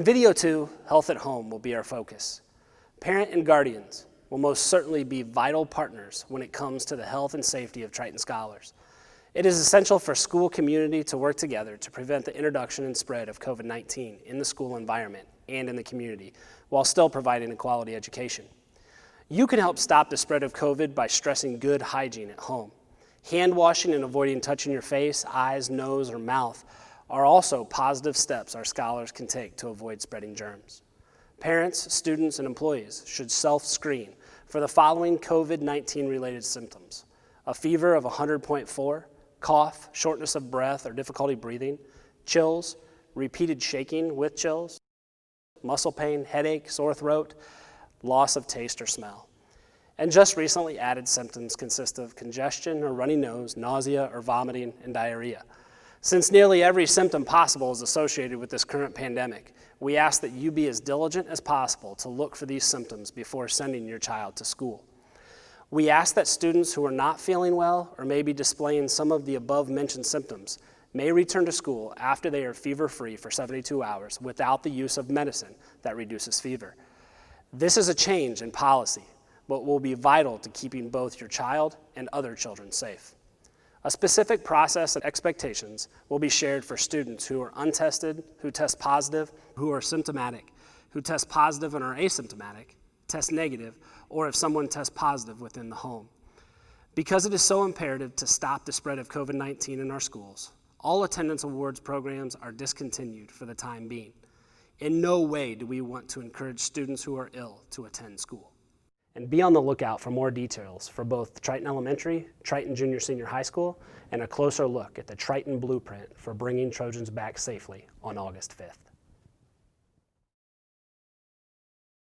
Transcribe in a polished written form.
video 2, Health at Home, will be our focus. Parent and guardians will most certainly be vital partners when it comes to the health and safety of Triton Scholars. It is essential for school community to work together to prevent the introduction and spread of COVID-19 in the school environment and in the community, while still providing a quality education. You can help stop the spread of COVID by stressing good hygiene at home. Hand washing and avoiding touching your face, eyes, nose, or mouth are also positive steps our scholars can take to avoid spreading germs. Parents, students, and employees should self-screen for the following COVID-19 related symptoms: a fever of 100.4, cough, shortness of breath or difficulty breathing, chills, repeated shaking with chills, muscle pain, headache, sore throat, loss of taste or smell. And just recently added symptoms consist of congestion or runny nose, nausea or vomiting, and diarrhea. Since nearly every symptom possible is associated with this current pandemic, we ask that you be as diligent as possible to look for these symptoms before sending your child to school. We ask that students who are not feeling well or may be displaying some of the above-mentioned symptoms may return to school after they are fever-free for 72 hours without the use of medicine that reduces fever. This is a change in policy, but will be vital to keeping both your child and other children safe. A specific process and expectations will be shared for students who are untested, who test positive, who are symptomatic, who test positive and are asymptomatic, test negative, or if someone tests positive within the home. Because it is so imperative to stop the spread of COVID-19 in our schools, all attendance awards programs are discontinued for the time being. In no way do we want to encourage students who are ill to attend school. And be on the lookout for more details for both Triton Elementary, Triton Junior Senior High School, and a closer look at the Triton Blueprint for bringing Trojans back safely on August 5th.